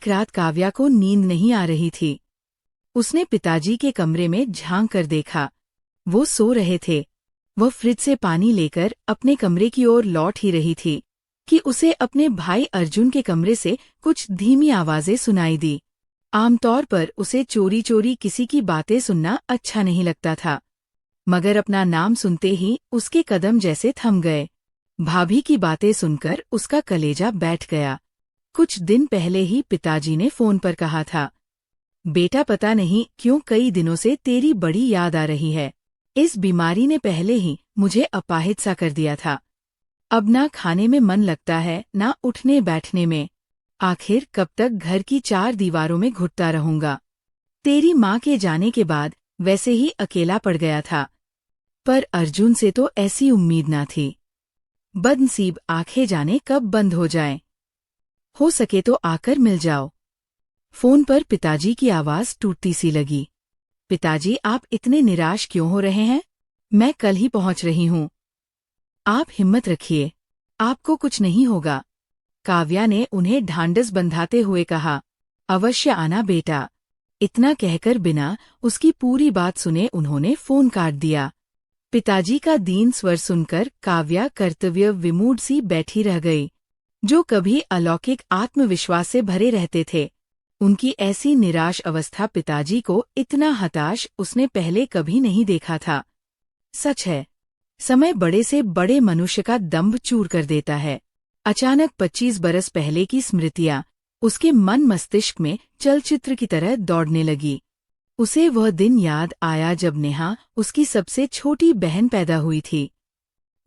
एक रात काव्या को नींद नहीं आ रही थी। उसने पिताजी के कमरे में झांक कर देखा। वो सो रहे थे। वह फ्रिज से पानी लेकर अपने कमरे की ओर लौट ही रही थी कि उसे अपने भाई अर्जुन के कमरे से कुछ धीमी आवाजें सुनाई दी। आमतौर पर उसे चोरी चोरी किसी की बातें सुनना अच्छा नहीं लगता था, मगर अपना नाम सुनते ही उसके कदम जैसे थम गए। भाभी की बातें सुनकर उसका कलेजा बैठ गया। कुछ दिन पहले ही पिताजी ने फोन पर कहा था, बेटा पता नहीं क्यों कई दिनों से तेरी बड़ी याद आ रही है। इस बीमारी ने पहले ही मुझे अपाहिज सा कर दिया था। अब ना खाने में मन लगता है, ना उठने बैठने में। आखिर कब तक घर की चार दीवारों में घुटता रहूंगा। तेरी माँ के जाने के बाद वैसे ही अकेला पड़ गया था, पर अर्जुन से तो ऐसी उम्मीद ना थी। बदनसीब, आंखें जाने कब बंद हो जाएं। हो सके तो आकर मिल जाओ। फोन पर पिताजी की आवाज टूटती सी लगी। पिताजी, आप इतने निराश क्यों हो रहे हैं? मैं कल ही पहुंच रही हूं। आप हिम्मत रखिए, आपको कुछ नहीं होगा। काव्या ने उन्हें ढांढस बंधाते हुए कहा। अवश्य आना बेटा। इतना कहकर बिना उसकी पूरी बात सुने उन्होंने फोन काट दिया। पिताजी का दीन स्वर सुनकर काव्या कर्तव्य विमूढ़ सी बैठी रह गई। जो कभी अलौकिक आत्मविश्वास से भरे रहते थे, उनकी ऐसी निराश अवस्था पिताजी को इतना हताश उसने पहले कभी नहीं देखा था। सच है, समय बड़े से बड़े मनुष्य का दंभ चूर कर देता है। अचानक 25 बरस पहले की स्मृतियां उसके मन मस्तिष्क में चलचित्र की तरह दौड़ने लगी। उसे वह दिन याद आया जब नेहा, उसकी सबसे छोटी बहन, पैदा हुई थी।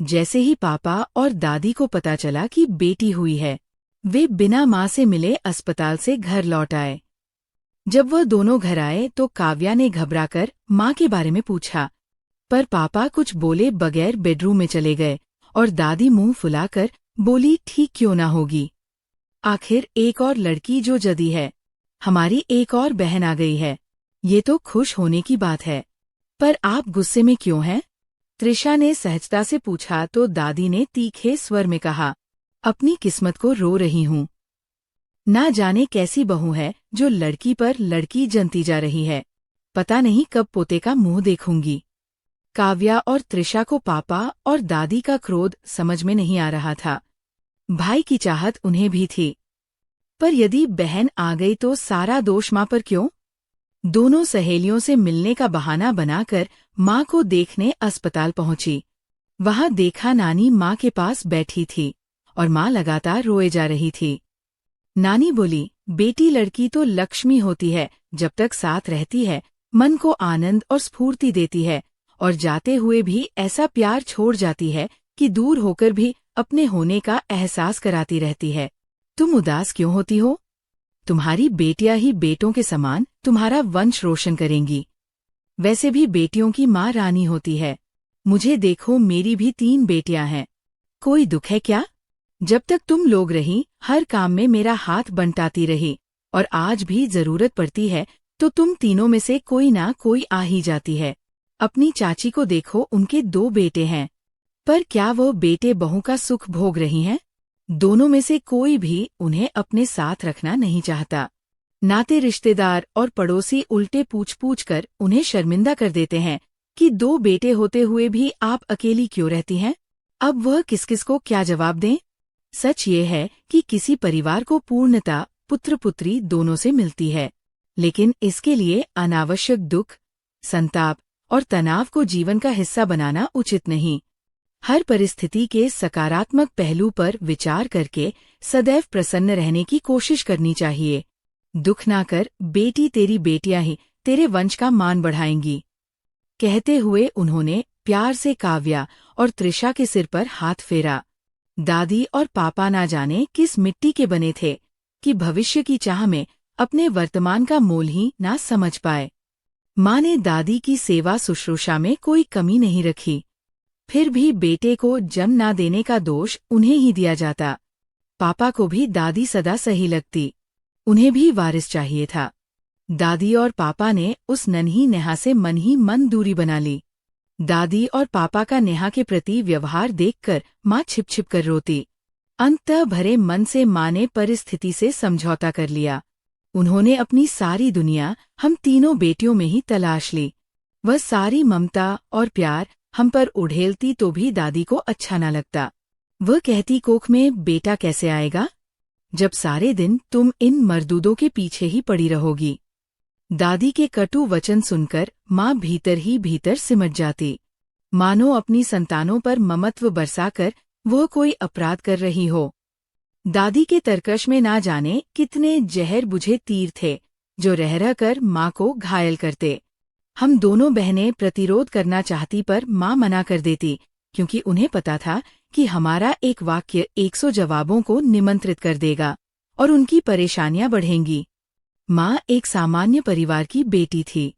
जैसे ही पापा और दादी को पता चला कि बेटी हुई है, वे बिना माँ से मिले अस्पताल से घर लौट आए। जब वह दोनों घर आए तो काव्या ने घबराकर माँ के बारे में पूछा, पर पापा कुछ बोले बगैर बेडरूम में चले गए और दादी मुंह फुलाकर बोली, ठीक क्यों ना होगी। आखिर एक और लड़की जो जदी है, हमारी एक और बहन आ गई है। ये तो खुश होने की बात है। पर आप गुस्से में क्यों हैं? त्रिशा ने सहजता से पूछा तो दादी ने तीखे स्वर में कहा, अपनी किस्मत को रो रही हूँ। ना जाने कैसी बहू है जो लड़की पर लड़की जनती जा रही है। पता नहीं कब पोते का मुंह देखूंगी। काव्या और त्रिशा को पापा और दादी का क्रोध समझ में नहीं आ रहा था। भाई की चाहत उन्हें भी थी, पर यदि बहन आ गई तो सारा दोष माँ पर क्यों? दोनों सहेलियों से मिलने का बहाना बनाकर माँ को देखने अस्पताल पहुंची। वहां देखा, नानी माँ के पास बैठी थी और माँ लगातार रोए जा रही थी। नानी बोली, बेटी लड़की तो लक्ष्मी होती है, जब तक साथ रहती है मन को आनंद और स्फूर्ति देती है, और जाते हुए भी ऐसा प्यार छोड़ जाती है कि दूर होकर भी अपने होने का एहसास कराती रहती है। तुम उदास क्यों होती हो? तुम्हारी बेटियां ही बेटों के समान तुम्हारा वंश रोशन करेंगी। वैसे भी बेटियों की माँ रानी होती है। मुझे देखो, मेरी भी 3 बेटियां हैं। कोई दुख है क्या? जब तक तुम लोग रही, हर काम में मेरा हाथ बंटाती रही, और आज भी जरूरत पड़ती है तो तुम तीनों में से कोई ना कोई आ ही जाती है। अपनी चाची को देखो, उनके 2 बेटे हैं, पर क्या वो बेटे बहू का सुख भोग रही हैं? दोनों में से कोई भी उन्हें अपने साथ रखना नहीं चाहता। नाते रिश्तेदार और पड़ोसी उल्टे पूछ पूछ कर उन्हें शर्मिंदा कर देते हैं कि 2 बेटे होते हुए भी आप अकेली क्यों रहती हैं? अब वह किस किस को क्या जवाब दें? सच ये है कि किसी परिवार को पूर्णता पुत्र पुत्री दोनों से मिलती है, लेकिन इसके लिए अनावश्यक दुख, संताप और तनाव को जीवन का हिस्सा बनाना उचित नहीं। हर परिस्थिति के सकारात्मक पहलू पर विचार करके सदैव प्रसन्न रहने की कोशिश करनी चाहिए। दुख ना कर बेटी, तेरी बेटियां ही तेरे वंश का मान बढ़ाएंगी। कहते हुए उन्होंने प्यार से काव्या और त्रिशा के सिर पर हाथ फेरा। दादी और पापा ना जाने किस मिट्टी के बने थे कि भविष्य की चाह में अपने वर्तमान का मोल ही ना समझ पाए। माँ ने दादी की सेवा शुश्रूषा में कोई कमी नहीं रखी, फिर भी बेटे को जन्म ना देने का दोष उन्हें ही दिया जाता। पापा को भी दादी सदा सही लगती, उन्हें भी वारिस चाहिए था। दादी और पापा ने उस नन्ही नेहा से मन ही मन दूरी बना ली। दादी और पापा का नेहा के प्रति व्यवहार देखकर माँ छिप छिप कर रोती। अंततः भरे मन से माँ ने परिस्थिति से समझौता कर लिया उन्होंने अपनी सारी दुनिया हम तीनों बेटियों में ही तलाश ली। वह सारी ममता और प्यार हम पर उड़ेलती तो भी दादी को अच्छा न लगता। वह कहती, कोख में बेटा कैसे आएगा जब सारे दिन तुम इन मर्दूदों के पीछे ही पड़ी रहोगी। दादी के कटु वचन सुनकर माँ भीतर ही भीतर सिमट जाती, मानो अपनी संतानों पर ममत्व बरसाकर वह कोई अपराध कर रही हो। दादी के तरकश में ना जाने कितने जहर बुझे तीर थे जो रह रह कर माँ को घायल करते। हम दोनों बहनें प्रतिरोध करना चाहती पर माँ मना कर देती, क्योंकि उन्हें पता था कि हमारा एक वाक्य 100 जवाबों को निमंत्रित कर देगा और उनकी परेशानियां बढ़ेंगी। माँ एक सामान्य परिवार की बेटी थी।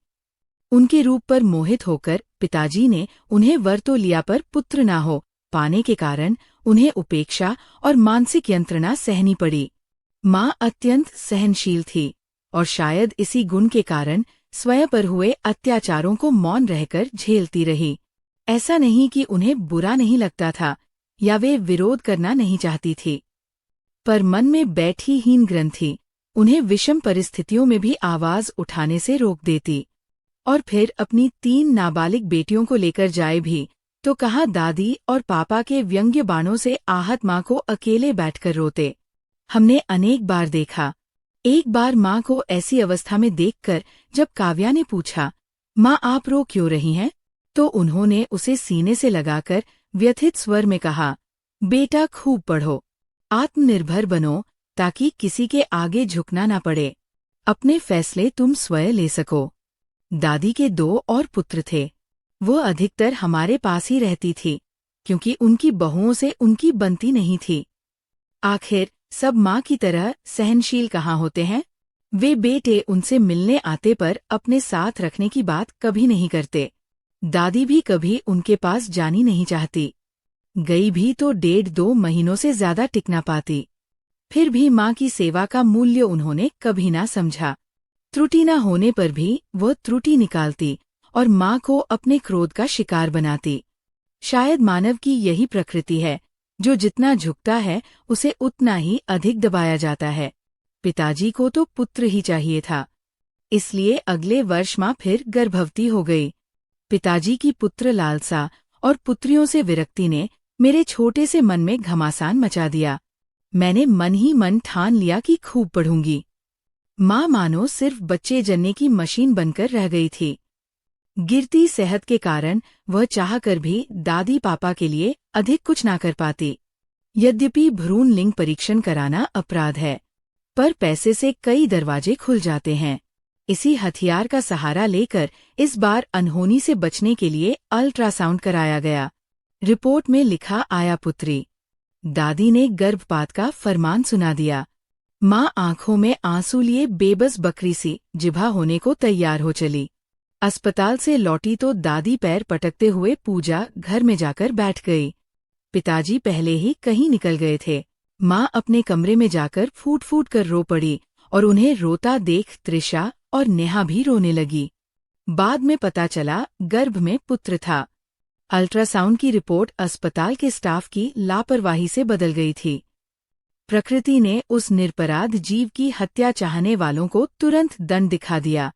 उनके रूप पर मोहित होकर पिताजी ने उन्हें वर तो लिया पर पुत्र ना हो पाने के कारण उन्हें उपेक्षा और मानसिक यंत्रणा सहनी पड़ी। माँ अत्यंत सहनशील थी और शायद इसी गुण के कारण स्वयं पर हुए अत्याचारों को मौन रहकर झेलती रही। ऐसा नहीं कि उन्हें बुरा नहीं लगता था या वे विरोध करना नहीं चाहती थी, पर मन में बैठी हीन ग्रंथि उन्हें विषम परिस्थितियों में भी आवाज उठाने से रोक देती। और फिर अपनी 3 नाबालिग बेटियों को लेकर जाए भी तो कहाँ दादी और पापा के व्यंग्य बाणों से आहत माँ को अकेले बैठकर रोते। हमने अनेक बार देखा। एक बार माँ को ऐसी अवस्था में देखकर जब काव्या ने पूछा, माँ आप रो क्यों रही हैं, तो उन्होंने उसे सीने से लगाकर व्यथित स्वर में कहा, बेटा खूब पढ़ो, आत्मनिर्भर बनो ताकि किसी के आगे झुकना ना पड़े, अपने फैसले तुम स्वयं ले सको। दादी के 2 और पुत्र थे। वो अधिकतर हमारे पास ही रहती थी क्योंकि उनकी बहुओं से उनकी बनती नहीं थी। आखिर सब माँ की तरह सहनशील कहाँ होते हैं। वे बेटे उनसे मिलने आते पर अपने साथ रखने की बात कभी नहीं करते। दादी भी कभी उनके पास जानी नहीं चाहती, गई भी तो 1.5-2 महीनों से ज्यादा टिक ना पाती। फिर भी माँ की सेवा का मूल्य उन्होंने कभी ना समझा। त्रुटि न होने पर भी वह त्रुटि निकालती और माँ को अपने क्रोध का शिकार बनाती। शायद मानव की यही प्रकृति है, जो जितना झुकता है उसे उतना ही अधिक दबाया जाता है। पिताजी को तो पुत्र ही चाहिए था, इसलिए अगले वर्ष माँ फिर गर्भवती हो गई। पिताजी की पुत्र लालसा और पुत्रियों से विरक्ति ने मेरे छोटे से मन में घमासान मचा दिया। मैंने मन ही मन ठान लिया कि खूब पढ़ूंगी। माँ मानो सिर्फ बच्चे जनने की मशीन बनकर रह गई थी। गिरती सेहत के कारण वह चाहकर भी दादी पापा के लिए अधिक कुछ ना कर पाती। यद्यपि भ्रूण लिंग परीक्षण कराना अपराध है, पर पैसे से कई दरवाजे खुल जाते हैं। इसी हथियार का सहारा लेकर इस बार अनहोनी से बचने के लिए अल्ट्रासाउंड कराया गया। रिपोर्ट में लिखा आया पुत्री। दादी ने गर्भपात का फरमान सुना दिया। माँ आंखों में आंसू लिए बेबस बकरी सी जिभा होने को तैयार हो चली। अस्पताल से लौटी तो दादी पैर पटकते हुए पूजा घर में जाकर बैठ गई। पिताजी पहले ही कहीं निकल गए थे। माँ अपने कमरे में जाकर फूट फूट कर रो पड़ी और उन्हें रोता देख त्रिशा और नेहा भी रोने लगी। बाद में पता चला गर्भ में पुत्र था। अल्ट्रासाउंड की रिपोर्ट अस्पताल के स्टाफ की लापरवाही से बदल गई थी। प्रकृति ने उस निरपराध जीव की हत्या चाहने वालों को तुरंत दंड दिखा दिया।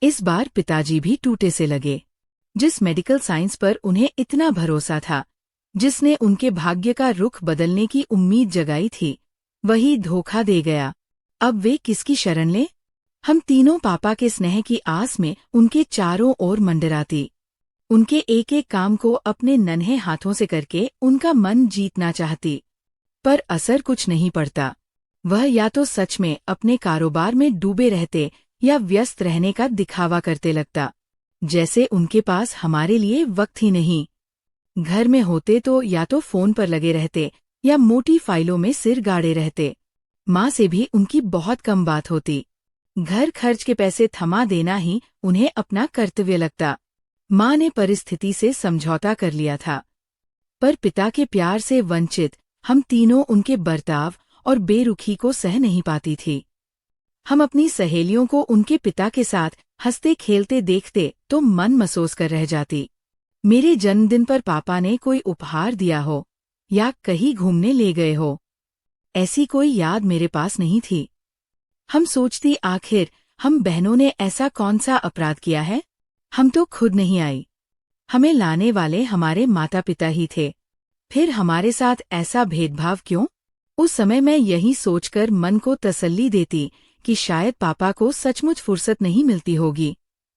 इस बार पिताजी भी टूटे से लगे। जिस मेडिकल साइंस पर उन्हें इतना भरोसा था, जिसने उनके भाग्य का रुख बदलने की उम्मीद जगाई थी, वही धोखा दे गया। अब वे किसकी शरण लें? हम तीनों पापा के स्नेह की आस में उनके चारों ओर मंडराती। उनके एक एक काम को अपने नन्हे हाथों से करके उनका मन जीतना चाहती, पर असर कुछ नहीं पड़ता। वह या तो सच में अपने कारोबार में डूबे रहते या व्यस्त रहने का दिखावा करते लगता, जैसे उनके पास हमारे लिए वक्त ही नहीं। घर में होते तो या तो फोन पर लगे रहते या मोटी फाइलों में सिर गाड़े रहते। माँ से भी उनकी बहुत कम बात होती। घर खर्च के पैसे थमा देना ही उन्हें अपना कर्तव्य लगता। माँ ने परिस्थिति से समझौता कर लिया था, पर पिता के प्यार से वंचित हम तीनों उनके बर्ताव और बेरुखी को सह नहीं पाती थी। हम अपनी सहेलियों को उनके पिता के साथ हंसते खेलते देखते तो मन मसोस कर रह जाती। मेरे जन्मदिन पर पापा ने कोई उपहार दिया हो या कहीं घूमने ले गए हो, ऐसी कोई याद मेरे पास नहीं थी। हम सोचती आखिर हम बहनों ने ऐसा कौन सा अपराध किया है। हम तो खुद नहीं आई, हमें लाने वाले हमारे माता पिता ही थे, फिर हमारे साथ ऐसा भेदभाव क्यों। उस समय मैं यही सोचकर मन को तसल्ली देती कि शायद पापा को सचमुच फुर्सत नहीं मिलती होगी,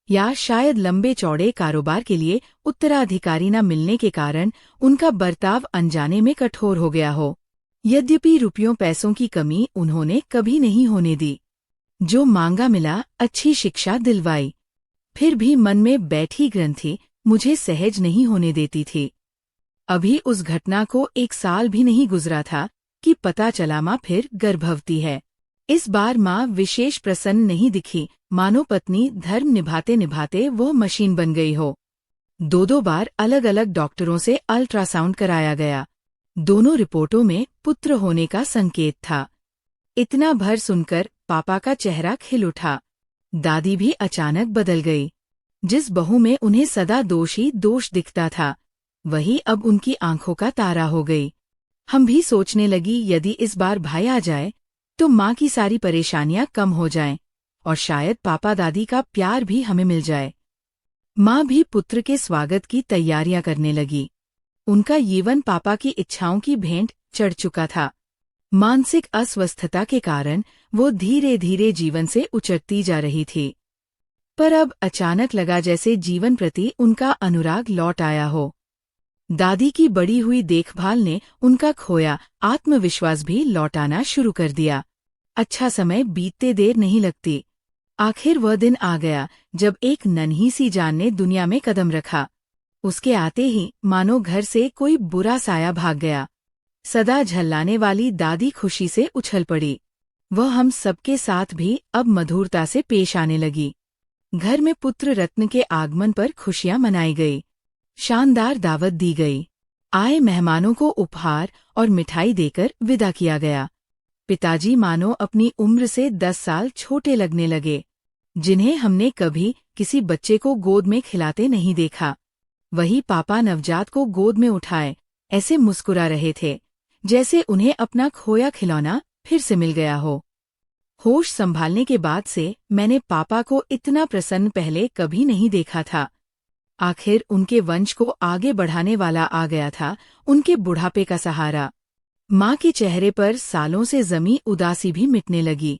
या शायद लंबे चौड़े कारोबार के लिए उत्तराधिकारी न मिलने के कारण उनका बर्ताव अनजाने में कठोर हो गया हो। यद्यपि रुपयों पैसों की कमी उन्होंने कभी नहीं होने दी, जो मांगा मिला, अच्छी शिक्षा दिलवाई, फिर भी मन में बैठी ग्रंथि मुझे सहज नहीं होने देती थी। अभी उस घटना को 1 साल भी नहीं गुजरा था कि पता चला माँ फिर गर्भवती है। इस बार माँ विशेष प्रसन्न नहीं दिखी, मानो पत्नी धर्म निभाते निभाते वो मशीन बन गई हो। 2 बार अलग अलग डॉक्टरों से अल्ट्रासाउंड कराया गया, दोनों रिपोर्टों में पुत्र होने का संकेत था। इतना भर सुनकर पापा का चेहरा खिल उठा। दादी भी अचानक बदल गई। जिस बहू में उन्हें सदा दोष ही दोष दिखता था, वही अब उनकी आंखों का तारा हो गई। हम भी सोचने लगी यदि इस बार भाई आ जाए तो माँ की सारी परेशानियां कम हो जाएं और शायद पापा दादी का प्यार भी हमें मिल जाए। माँ भी पुत्र के स्वागत की तैयारियां करने लगी। उनका यौवन पापा की इच्छाओं की भेंट चढ़ चुका था। मानसिक अस्वस्थता के कारण वो धीरे धीरे जीवन से उचटती जा रही थी, पर अब अचानक लगा जैसे जीवन प्रति उनका अनुराग लौट आया हो। दादी की बढ़ी हुई देखभाल ने उनका खोया आत्मविश्वास भी लौटाना शुरू कर दिया। अच्छा समय बीतते देर नहीं लगती। आखिर वह दिन आ गया जब एक नन्ही सी जान ने दुनिया में कदम रखा। उसके आते ही मानो घर से कोई बुरा साया भाग गया। सदा झल्लाने वाली दादी खुशी से उछल पड़ी। वह हम सबके साथ भी अब मधुरता से पेश आने लगी। घर में पुत्र रत्न के आगमन पर खुशियां मनाई गई। शानदार दावत दी गई। आए मेहमानों को उपहार और मिठाई देकर विदा किया गया। पिताजी मानो अपनी उम्र से 10 साल छोटे लगने लगे, जिन्हें हमने कभी किसी बच्चे को गोद में खिलाते नहीं देखा। वही पापा नवजात को गोद में उठाए ऐसे मुस्कुरा रहे थे जैसे उन्हें अपना खोया खिलौना फिर से मिल गया हो। होश संभालने के बाद से मैंने पापा को इतना प्रसन्न पहले कभी नहीं देखा था। आखिर उनके वंश को आगे बढ़ाने वाला आ गया था उनके बुढ़ापे का सहारा। माँ के चेहरे पर सालों से जमी उदासी भी मिटने लगी।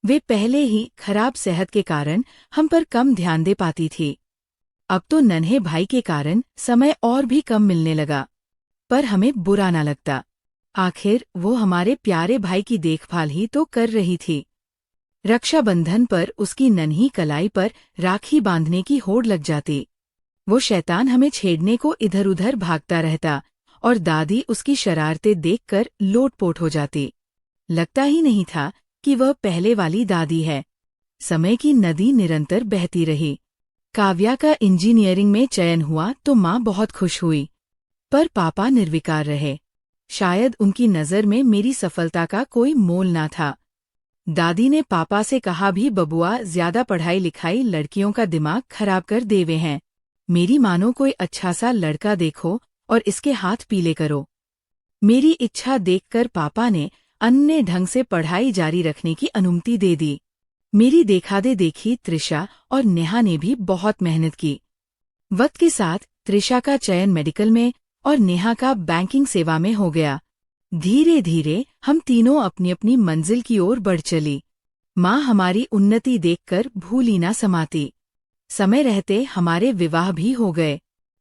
वे पहले ही खराब सेहत के कारण हम पर कम ध्यान दे पाती थी। अब तो नन्हे भाई के कारण समय और भी कम मिलने लगा, पर हमें बुरा न लगता। आखिर वो हमारे प्यारे भाई की देखभाल ही तो कर रही थी। रक्षाबंधन पर उसकी नन्ही कलाई पर राखी बांधने की होड़ लग जाती। वो शैतान हमें छेड़ने को इधर उधर भागता रहता और दादी उसकी शरारतें देखकर लोटपोट हो जाती। लगता ही नहीं था कि वह पहले वाली दादी है। समय की नदी निरंतर बहती रही। काव्या का इंजीनियरिंग में चयन हुआ तो माँ बहुत खुश हुई, पर पापा निर्विकार रहे। शायद उनकी नज़र में मेरी सफलता का कोई मोल ना था। दादी ने पापा से कहा भी बबुआ ज्यादा पढ़ाई लिखाई लड़कियों का दिमाग खराब कर देवे हैं। मेरी मानो कोई अच्छा सा लड़का देखो और इसके हाथ पीले करो। मेरी इच्छा देखकर पापा ने अन्य ढंग से पढ़ाई जारी रखने की अनुमति दे दी। मेरी देखादे देखी त्रिशा और नेहा ने भी बहुत मेहनत की। वक्त के साथ त्रिशा का चयन मेडिकल में और नेहा का बैंकिंग सेवा में हो गया। धीरे धीरे हम तीनों अपनी अपनी मंजिल की ओर बढ़ चली। माँ हमारी उन्नति देखकर भूली ना समाती। समय रहते हमारे विवाह भी हो गए।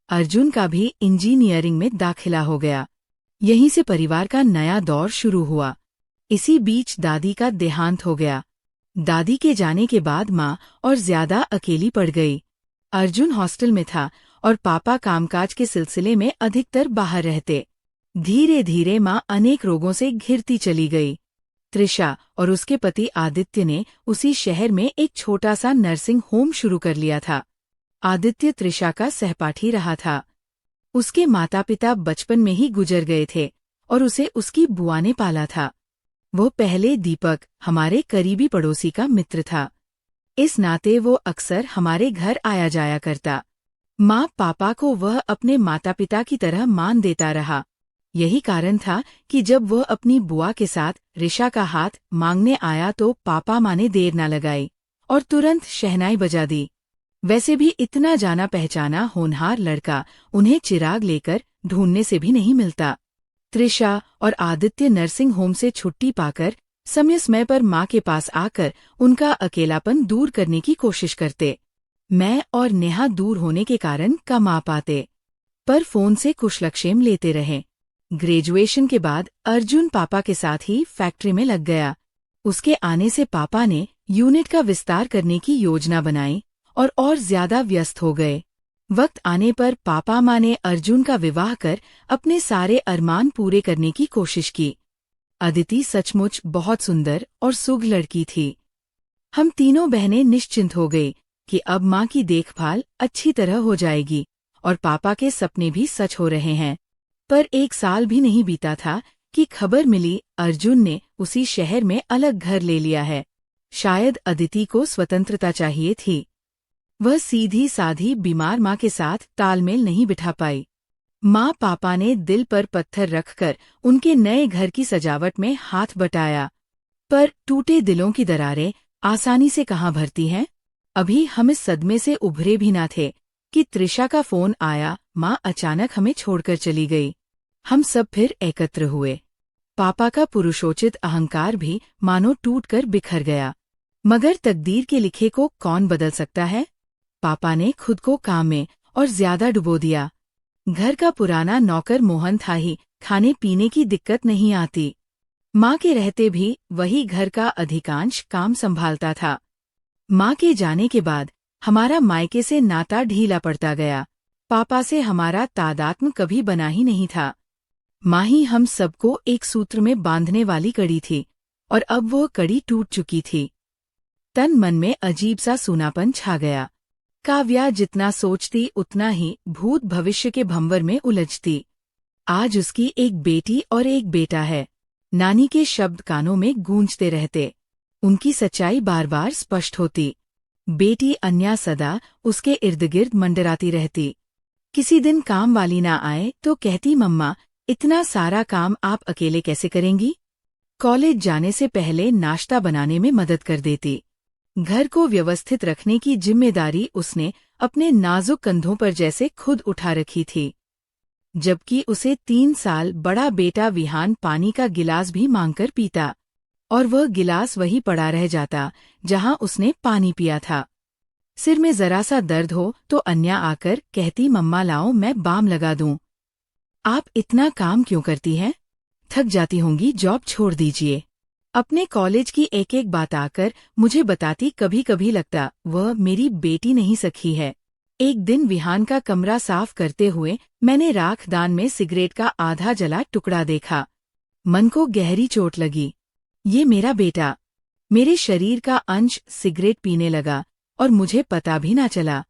अर्जुन का भी इंजीनियरिंग में दाखिला हो गया। यहीं से परिवार का नया दौर शुरू हुआ। इसी बीच दादी का देहांत हो गया। दादी के जाने के बाद माँ और ज्यादा अकेली पड़ गई। अर्जुन हॉस्टल में था और पापा कामकाज के सिलसिले में अधिकतर बाहर रहते। धीरे धीरे माँ अनेक रोगों से घिरती चली गई। त्रिशा और उसके पति आदित्य ने उसी शहर में एक छोटा सा नर्सिंग होम शुरू कर लिया था। आदित्य त्रिशा का सहपाठी रहा था। उसके माता पिता बचपन में ही गुजर गए थे और उसे उसकी बुआ ने पाला था। वो पहले दीपक हमारे करीबी पड़ोसी का मित्र था। इस नाते वो अक्सर हमारे घर आया जाया करता। माँ पापा को वह अपने माता पिता की तरह मान देता रहा। यही कारण था कि जब वह अपनी बुआ के साथ रिशा का हाथ मांगने आया तो पापा माँ ने देर न लगाई और तुरंत शहनाई बजा दी। वैसे भी इतना जाना पहचाना होनहार लड़का उन्हें चिराग लेकर ढूंढने से भी नहीं मिलता। त्रिशा और आदित्य नर्सिंग होम से छुट्टी पाकर समय समय पर माँ के पास आकर उनका अकेलापन दूर करने की कोशिश करते। मैं और नेहा दूर होने के कारण कम आ पाते, पर फोन से कुशलक्षेम लेते रहे। ग्रेजुएशन के बाद अर्जुन पापा के साथ ही फैक्ट्री में लग गया। उसके आने से पापा ने यूनिट का विस्तार करने की योजना बनाई और ज्यादा व्यस्त हो गए। वक्त आने पर पापा माँ ने अर्जुन का विवाह कर अपने सारे अरमान पूरे करने की कोशिश की। अदिति सचमुच बहुत सुंदर और सुघ लड़की थी। हम तीनों बहनें निश्चिंत हो गई कि अब माँ की देखभाल अच्छी तरह हो जाएगी और पापा के सपने भी सच हो रहे हैं। पर 1 साल भी नहीं बीता था कि खबर मिली अर्जुन ने उसी शहर में अलग घर ले लिया है। शायद अदिति को स्वतंत्रता चाहिए थी। वह सीधी साधी बीमार माँ के साथ तालमेल नहीं बिठा पाई। माँ पापा ने दिल पर पत्थर रखकर उनके नए घर की सजावट में हाथ बटाया, पर टूटे दिलों की दरारें आसानी से कहाँ भरती हैं। अभी हम इस सदमे से उभरे भी ना थे कि त्रिशा का फोन आया। माँ अचानक हमें छोड़कर चली गई। हम सब फिर एकत्र हुए। पापा का पुरुषोचित अहंकार भी मानो टूटकर बिखर गया। मगर तकदीर के लिखे को कौन बदल सकता है। पापा ने खुद को काम में और ज्यादा डुबो दिया। घर का पुराना नौकर मोहन था ही, खाने पीने की दिक्कत नहीं आती। माँ के रहते भी वही घर का अधिकांश काम संभालता था। माँ के जाने के बाद हमारा मायके से नाता ढीला पड़ता गया। पापा से हमारा तादात्म्य कभी बना ही नहीं था। माँ ही हम सबको एक सूत्र में बांधने वाली कड़ी थी और अब वो कड़ी टूट चुकी थी। तन मन में अजीब सा सूनापन छा गया। काव्या जितना सोचती उतना ही भूत भविष्य के भंवर में उलझती। आज उसकी एक बेटी और एक बेटा है। नानी के शब्द कानों में गूंजते रहते। उनकी सच्चाई बार बार स्पष्ट होती। बेटी अन्या सदा उसके इर्द गिर्द मंडराती रहती। किसी दिन काम वाली ना आए तो कहती, मम्मा इतना सारा काम आप अकेले कैसे करेंगी। कॉलेज जाने से पहले नाश्ता बनाने में मदद कर देती। घर को व्यवस्थित रखने की जिम्मेदारी उसने अपने नाजुक कंधों पर जैसे खुद उठा रखी थी। जबकि उसे 3 साल बड़ा बेटा विहान पानी का गिलास भी मांगकर पीता और वह गिलास वही पड़ा रह जाता जहां उसने पानी पिया था। सिर में जरा सा दर्द हो तो अन्या आकर कहती, मम्मा लाओ मैं बाम लगा दूं। आप इतना काम क्यों करती हैं? थक जाती होंगी, जॉब छोड़ दीजिए। अपने कॉलेज की एक एक बात आकर मुझे बताती। कभी कभी लगता वह मेरी बेटी नहीं सखी है। एक दिन विहान का कमरा साफ करते हुए मैंने राखदान में सिगरेट का आधा जला टुकड़ा देखा। मन को गहरी चोट लगी। ये मेरा बेटा, मेरे शरीर का अंश सिगरेट पीने लगा और मुझे पता भी ना चला।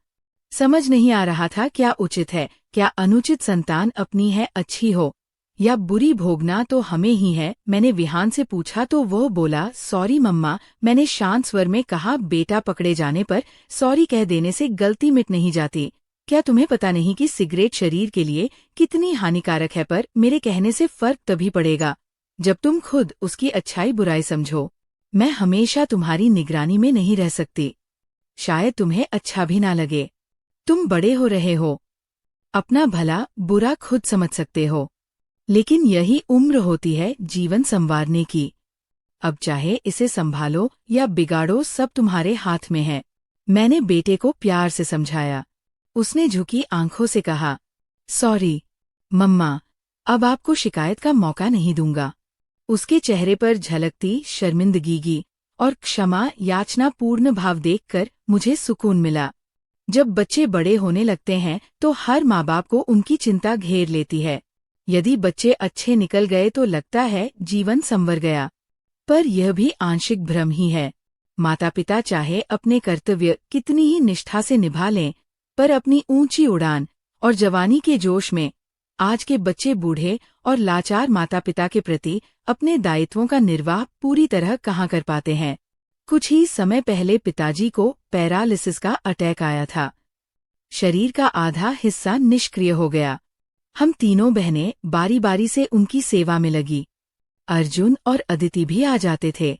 समझ नहीं आ रहा था क्या उचित है, क्या अनुचित। संतान अपनी है अच्छी हो या बुरी, भोगना तो हमें ही है। मैंने विहान से पूछा तो वह बोला, सॉरी मम्मा। मैंने शांत स्वर में कहा, बेटा पकड़े जाने पर सॉरी कह देने से गलती मिट नहीं जाती। क्या तुम्हें पता नहीं कि सिगरेट शरीर के लिए कितनी हानिकारक है। पर मेरे कहने से फर्क तभी पड़ेगा जब तुम खुद उसकी अच्छाई बुराई समझो। मैं हमेशा तुम्हारी निगरानी में नहीं रह सकती। शायद तुम्हें अच्छा भी ना लगे। तुम बड़े हो रहे हो, अपना भला बुरा खुद समझ सकते हो, लेकिन यही उम्र होती है जीवन संवारने की। अब चाहे इसे संभालो या बिगाड़ो, सब तुम्हारे हाथ में है। मैंने बेटे को प्यार से समझाया। उसने झुकी आंखों से कहा, सॉरी मम्मा, अब आपको शिकायत का मौका नहीं दूंगा। उसके चेहरे पर झलकती शर्मिंदगी और क्षमा याचना पूर्ण भाव देखकर मुझे सुकून मिला। जब बच्चे बड़े होने लगते हैं तो हर माँ बाप को उनकी चिंता घेर लेती है। यदि बच्चे अच्छे निकल गए तो लगता है जीवन संवर गया, पर यह भी आंशिक भ्रम ही है। माता पिता चाहे अपने कर्तव्य कितनी ही निष्ठा से निभा लें, पर अपनी ऊंची उड़ान और जवानी के जोश में आज के बच्चे बूढ़े और लाचार माता पिता के प्रति अपने दायित्वों का निर्वाह पूरी तरह कहाँ कर पाते हैं। कुछ ही समय पहले पिताजी को पैरालिसिस का अटैक आया था। शरीर का आधा हिस्सा निष्क्रिय हो गया। हम तीनों बहनें बारी बारी से उनकी सेवा में लगी। अर्जुन और अदिति भी आ जाते थे,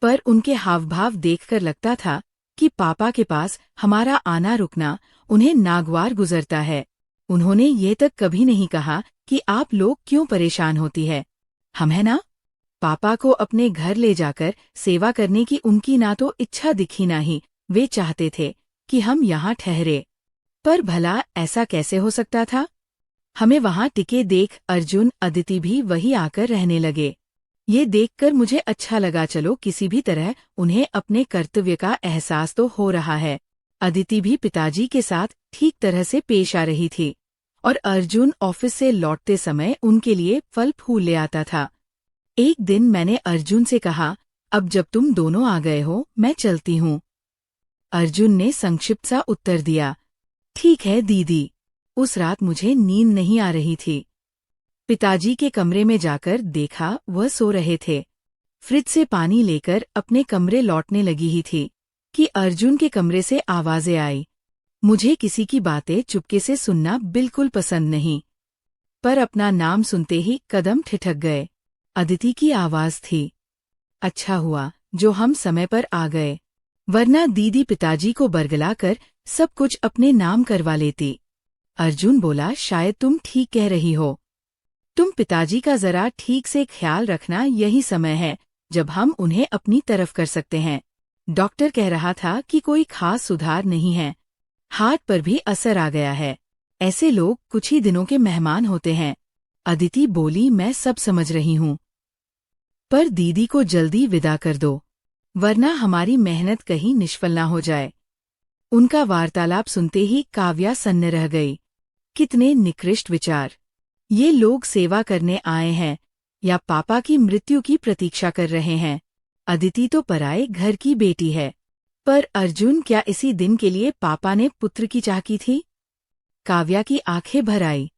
पर उनके हाव भाव देखकर लगता था कि पापा के पास हमारा आना रुकना उन्हें नागवार गुजरता है। उन्होंने ये तक कभी नहीं कहा कि आप लोग क्यों परेशान होती है, हम है ना। पापा को अपने घर ले जाकर सेवा करने की उनकी ना तो इच्छा दिखी ना ही वे चाहते थे कि हम यहाँ ठहरे। पर भला ऐसा कैसे हो सकता था। हमें वहाँ टिके देख अर्जुन अदिति भी वही आकर रहने लगे। ये देखकर मुझे अच्छा लगा, चलो किसी भी तरह उन्हें अपने कर्तव्य का एहसास तो हो रहा है। अदिति भी पिताजी के साथ ठीक तरह से पेश आ रही थी और अर्जुन ऑफिस से लौटते समय उनके लिए फल फूल ले आता था। एक दिन मैंने अर्जुन से कहा, अब जब तुम दोनों आ गए हो मैं चलती हूँ। अर्जुन ने संक्षिप्त सा उत्तर दिया, ठीक है दीदी। उस रात मुझे नींद नहीं आ रही थी। पिताजी के कमरे में जाकर देखा वह सो रहे थे। फ्रिज से पानी लेकर अपने कमरे लौटने लगी ही थी कि अर्जुन के कमरे से आवाजें आई। मुझे किसी की बातें चुपके से सुनना बिल्कुल पसंद नहीं, पर अपना नाम सुनते ही कदम ठिठक गए। अदिति की आवाज थी। अच्छा हुआ जो हम समय पर आ गए, वरना दीदी पिताजी को बरगलाकर सब कुछ अपने नाम करवा लेती। अर्जुन बोला, शायद तुम ठीक कह रही हो। तुम पिताजी का जरा ठीक से ख्याल रखना, यही समय है जब हम उन्हें अपनी तरफ कर सकते हैं। डॉक्टर कह रहा था कि कोई खास सुधार नहीं है, हार्ट पर भी असर आ गया है। ऐसे लोग कुछ ही दिनों के मेहमान होते हैं। अदिति बोली, मैं सब समझ रही हूँ, पर दीदी को जल्दी विदा कर दो, वरना हमारी मेहनत कहीं निष्फल ना हो जाए। उनका वार्तालाप सुनते ही काव्या सन्न रह गई। कितने निकृष्ट विचार। ये लोग सेवा करने आए हैं या पापा की मृत्यु की प्रतीक्षा कर रहे हैं। अदिति तो पराए घर की बेटी है, पर अर्जुन क्या इसी दिन के लिए पापा ने पुत्र की चाह की थी। काव्या की आंखें भर आई।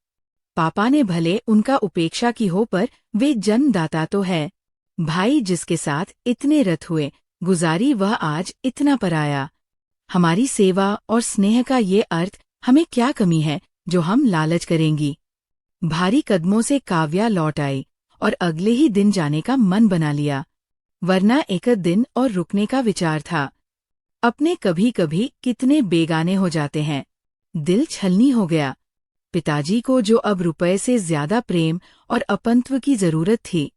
पापा ने भले उनका उपेक्षा की हो, पर वे जन्मदाता तो है। भाई जिसके साथ इतने रत हुए गुजारी, वह आज इतना पराया। हमारी सेवा और स्नेह का ये अर्थ हमें क्या कमी है जो हम लालच करेंगी। भारी कदमों से काव्या लौट आई और अगले ही दिन जाने का मन बना लिया, वरना एक दिन और रुकने का विचार था। अपने कभी कभी कितने बेगाने हो जाते हैं। दिल छलनी हो गया। पिताजी को जो अब रुपए से ज्यादा प्रेम और अपनत्व की जरूरत थी,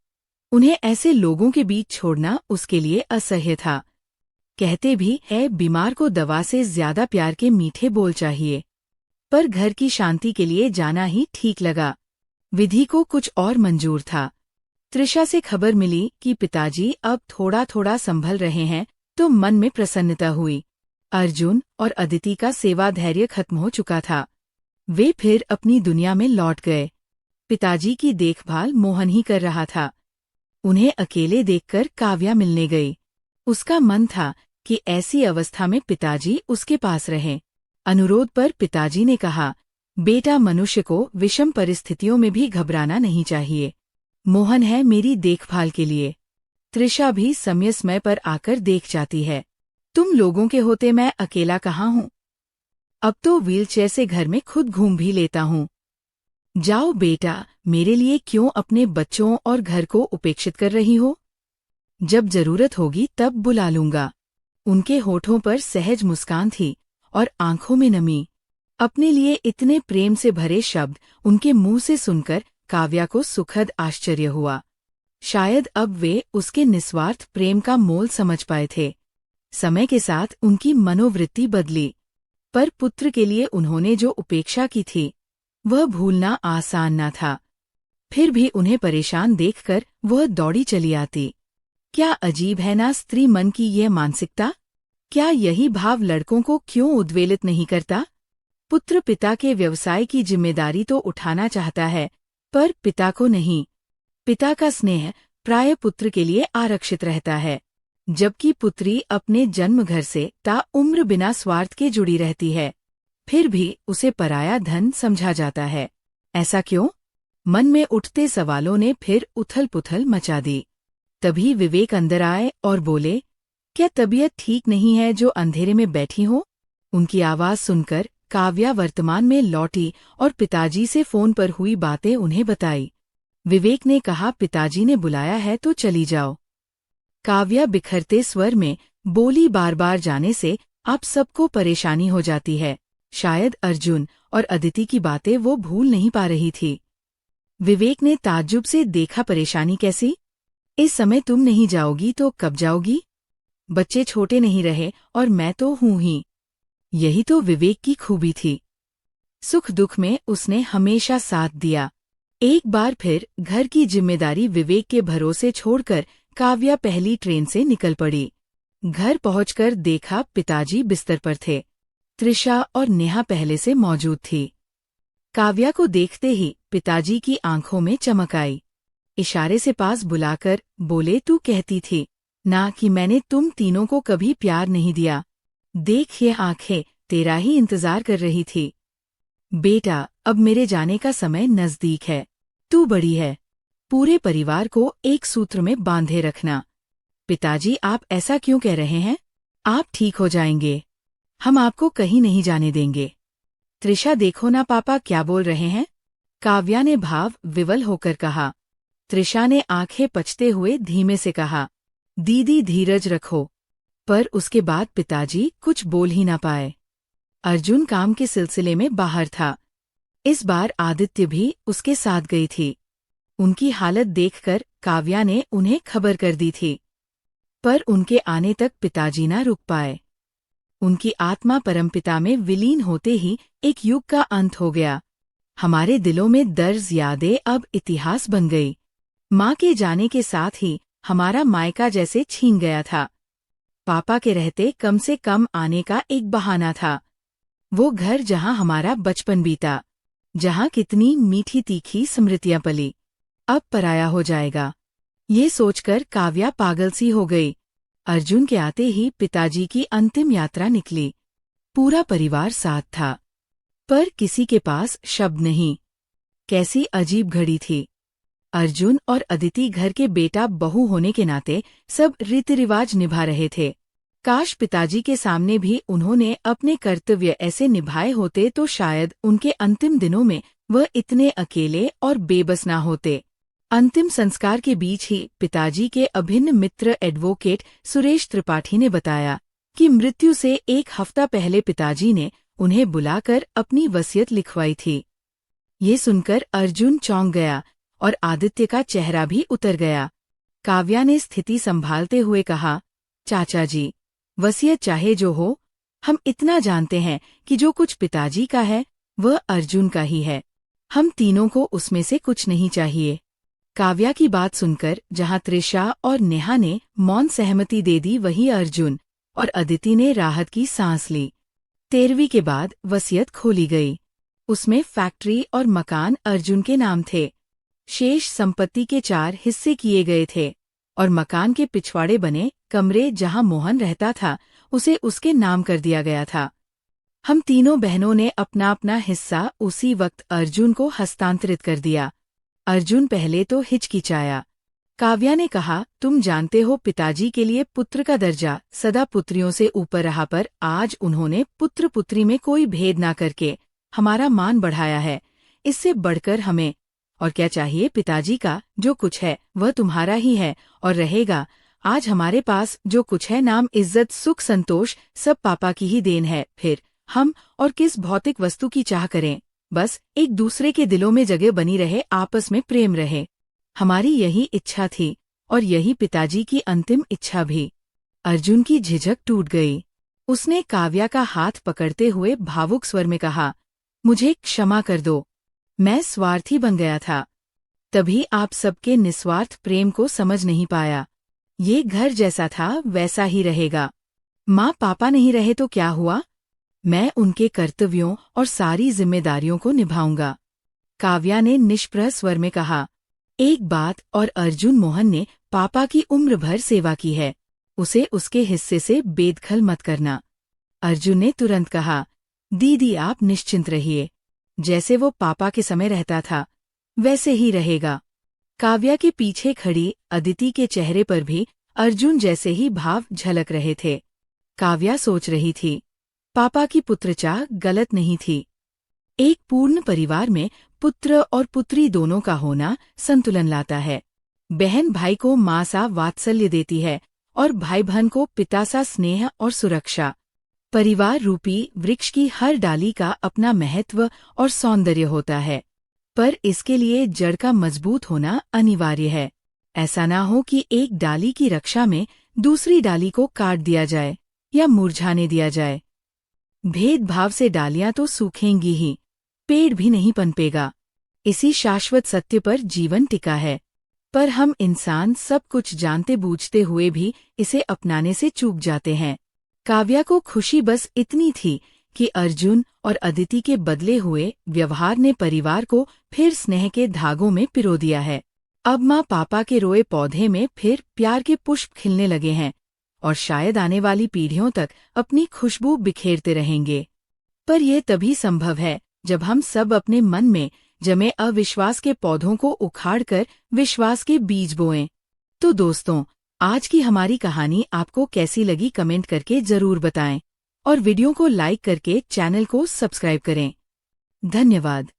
उन्हें ऐसे लोगों के बीच छोड़ना उसके लिए असह्य था। कहते भी है, बीमार को दवा से ज्यादा प्यार के मीठे बोल चाहिए, पर घर की शांति के लिए जाना ही ठीक लगा। विधि को कुछ और मंजूर था। त्रिशा से खबर मिली कि पिताजी अब थोड़ा थोड़ा संभल रहे हैं, तो मन में प्रसन्नता हुई। अर्जुन और अदिति का सेवा धैर्य खत्म हो चुका था। वे फिर अपनी दुनिया में लौट गए। पिताजी की देखभाल मोहन ही कर रहा था। उन्हें अकेले देखकर काव्या मिलने गई। उसका मन था कि ऐसी अवस्था में पिताजी उसके पास रहें। अनुरोध पर पिताजी ने कहा, बेटा, मनुष्य को विषम परिस्थितियों में भी घबराना नहीं चाहिए। मोहन है मेरी देखभाल के लिए। त्रिशा भी समय समय पर आकर देख जाती है। तुम लोगों के होते मैं अकेला कहाँ हूँ। अब तो व्हीलचेयर से घर में खुद घूम भी लेता हूँ। जाओ बेटा, मेरे लिए क्यों अपने बच्चों और घर को उपेक्षित कर रही हो। जब जरूरत होगी तब बुला लूंगा। उनके होठों पर सहज मुस्कान थी और आंखों में नमी। अपने लिए इतने प्रेम से भरे शब्द उनके मुंह से सुनकर काव्या को सुखद आश्चर्य हुआ। शायद अब वे उसके निस्वार्थ प्रेम का मोल समझ पाए थे। समय के साथ उनकी मनोवृत्ति बदली, पर पुत्र के लिए उन्होंने जो उपेक्षा की थी वह भूलना आसान न था। फिर भी उन्हें परेशान देखकर वह दौड़ी चली आती। क्या अजीब है ना स्त्री मन की यह मानसिकता। क्या यही भाव लड़कों को क्यों उद्वेलित नहीं करता। पुत्र पिता के व्यवसाय की जिम्मेदारी तो उठाना चाहता है, पर पिता को नहीं। पिता का स्नेह प्राय पुत्र के लिए आरक्षित रहता है, जबकि पुत्री अपने जन्म घर से ताउम्र बिना स्वार्थ के जुड़ी रहती है। फिर भी उसे पराया धन समझा जाता है। ऐसा क्यों। मन में उठते सवालों ने फिर उथल पुथल मचा दी। तभी विवेक अंदर आए और बोले, क्या तबीयत ठीक नहीं है जो अंधेरे में बैठी हो। उनकी आवाज सुनकर काव्या वर्तमान में लौटी और पिताजी से फोन पर हुई बातें उन्हें बताई। विवेक ने कहा, पिताजी ने बुलाया है तो चली जाओ। काव्या बिखरते स्वर में बोली, बार बार जाने से आप सबको परेशानी हो जाती है। शायद अर्जुन और अदिति की बातें वो भूल नहीं पा रही थी। विवेक ने ताज्जुब से देखा, परेशानी कैसी? इस समय तुम नहीं जाओगी तो कब जाओगी? बच्चे छोटे नहीं रहे और मैं तो हूं ही। यही तो विवेक की खूबी थी। सुख दुख में उसने हमेशा साथ दिया। एक बार फिर घर की जिम्मेदारी विवेक के भरोसे छोड़कर काव्या पहली ट्रेन से निकल पड़ी। घर पहुंचकर देखा पिताजी बिस्तर पर थे। त्रिशा और नेहा पहले से मौजूद थी। काव्या को देखते ही पिताजी की आंखों में चमक आई। इशारे से पास बुलाकर बोले, तू कहती थी ना कि मैंने तुम तीनों को कभी प्यार नहीं दिया। देख ये आंखें तेरा ही इंतजार कर रही थी। बेटा, अब मेरे जाने का समय नजदीक है। तू बड़ी है। पूरे परिवार को एक सूत्र में बांधे रखना। पिताजी, आप ऐसा क्यों कह रहे हैं? आप ठीक हो जाएंगे। हम आपको कहीं नहीं जाने देंगे। त्रिशा, देखो ना पापा क्या बोल रहे हैं। काव्या ने भाव विवल होकर कहा। त्रिशा ने आंखें पचते हुए धीमे से कहा, दीदी धीरज रखो। पर उसके बाद पिताजी कुछ बोल ही ना पाए। अर्जुन काम के सिलसिले में बाहर था। इस बार आदित्य भी उसके साथ गई थी। उनकी हालत देखकर काव्या ने उन्हें खबर कर दी थी। पर उनके आने तक पिताजी ना रुक पाए। उनकी आत्मा परमपिता में विलीन होते ही एक युग का अंत हो गया। हमारे दिलों में दर्ज यादें अब इतिहास बन गई। माँ के जाने के साथ ही हमारा मायका जैसे छीन गया था। पापा के रहते कम से कम आने का एक बहाना था। वो घर जहाँ हमारा बचपन बीता, जहाँ कितनी मीठी तीखी स्मृतियां पली, अब पराया हो जाएगा। ये सोचकर काव्या पागल सी हो गई। अर्जुन के आते ही पिताजी की अंतिम यात्रा निकली। पूरा परिवार साथ था, पर किसी के पास शब्द नहीं। कैसी अजीब घड़ी थी। अर्जुन और अदिति घर के बेटा बहू होने के नाते सब रीति रिवाज निभा रहे थे। काश पिताजी के सामने भी उन्होंने अपने कर्तव्य ऐसे निभाए होते तो शायद उनके अंतिम दिनों में वह इतने अकेले और बेबस ना होते। अंतिम संस्कार के बीच ही पिताजी के अभिन्न मित्र एडवोकेट सुरेश त्रिपाठी ने बताया कि मृत्यु से एक हफ्ता पहले पिताजी ने उन्हें बुलाकर अपनी वसीयत लिखवाई थी। ये सुनकर अर्जुन चौंक गया और आदित्य का चेहरा भी उतर गया। काव्या ने स्थिति संभालते हुए कहा, चाचा जी, वसीयत चाहे जो हो, हम इतना जानते हैं कि जो कुछ पिताजी का है वह अर्जुन का ही है। हम तीनों को उसमें से कुछ नहीं चाहिए। काव्या की बात सुनकर जहां त्रिशा और नेहा ने मौन सहमति दे दी, वहीं अर्जुन और अदिति ने राहत की सांस ली। 13वीं के बाद वसीयत खोली गई। उसमें फैक्ट्री और मकान अर्जुन के नाम थे। शेष संपत्ति के 4 हिस्से किए गए थे और मकान के पिछवाड़े बने कमरे जहां मोहन रहता था उसे उसके नाम कर दिया गया था। हम तीनों बहनों ने अपना अपना हिस्सा उसी वक्त अर्जुन को हस्तांतरित कर दिया। अर्जुन पहले तो हिचकिचाया। काव्या ने कहा, तुम जानते हो पिताजी के लिए पुत्र का दर्जा सदा पुत्रियों से ऊपर रहा, पर आज उन्होंने पुत्र पुत्री में कोई भेद ना करके हमारा मान बढ़ाया है। इससे बढ़कर हमें और क्या चाहिए? पिताजी का जो कुछ है वह तुम्हारा ही है और रहेगा। आज हमारे पास जो कुछ है, नाम, इज्जत, सुख, संतोष, सब पापा की ही देन है। फिर हम और किस भौतिक वस्तु की चाह करें? बस एक दूसरे के दिलों में जगह बनी रहे, आपस में प्रेम रहे। हमारी यही इच्छा थी और यही पिताजी की अंतिम इच्छा भी। अर्जुन की झिझक टूट गई। उसने काव्या का हाथ पकड़ते हुए भावुक स्वर में कहा, मुझे क्षमा कर दो, मैं स्वार्थी बन गया था। तभी आप सबके निस्वार्थ प्रेम को समझ नहीं पाया। ये घर जैसा था वैसा ही रहेगा। माँ पापा नहीं रहे तो क्या हुआ? मैं उनके कर्तव्यों और सारी जिम्मेदारियों को निभाऊंगा। काव्या ने निष्प्रह स्वर में कहा, एक बात और, अर्जुन मोहन ने पापा की उम्र भर सेवा की है, उसे उसके हिस्से से बेदखल मत करना। अर्जुन ने तुरंत कहा, दीदी आप निश्चिंत रहिए, जैसे वो पापा के समय रहता था वैसे ही रहेगा। काव्या के पीछे खड़ी अदिति के चेहरे पर भी अर्जुन जैसे ही भाव झलक रहे थे। काव्या सोच रही थी, पापा की पुत्रचाह गलत नहीं थी। एक पूर्ण परिवार में पुत्र और पुत्री दोनों का होना संतुलन लाता है। बहन भाई को माँ सा वात्सल्य देती है और भाई बहन को पिता सा स्नेह और सुरक्षा। परिवार रूपी वृक्ष की हर डाली का अपना महत्व और सौंदर्य होता है, पर इसके लिए जड़ का मजबूत होना अनिवार्य है। ऐसा ना हो कि एक डाली की रक्षा में दूसरी डाली को काट दिया जाए या मुरझाने दिया जाए। भेदभाव से डालियां तो सूखेंगी ही, पेड़ भी नहीं पनपेगा। इसी शाश्वत सत्य पर जीवन टिका है, पर हम इंसान सब कुछ जानते बूझते हुए भी इसे अपनाने से चूक जाते हैं। काव्या को खुशी बस इतनी थी कि अर्जुन और अदिति के बदले हुए व्यवहार ने परिवार को फिर स्नेह के धागों में पिरो दिया है। अब माँ पापा के रोए पौधे में फिर प्यार के पुष्प खिलने लगे हैं और शायद आने वाली पीढ़ियों तक अपनी खुशबू बिखेरते रहेंगे। पर यह तभी संभव है जब हम सब अपने मन में जमे अविश्वास के पौधों को उखाड़कर विश्वास के बीज बोएं। तो दोस्तों, आज की हमारी कहानी आपको कैसी लगी कमेंट करके जरूर बताएं और वीडियो को लाइक करके चैनल को सब्सक्राइब करें। धन्यवाद।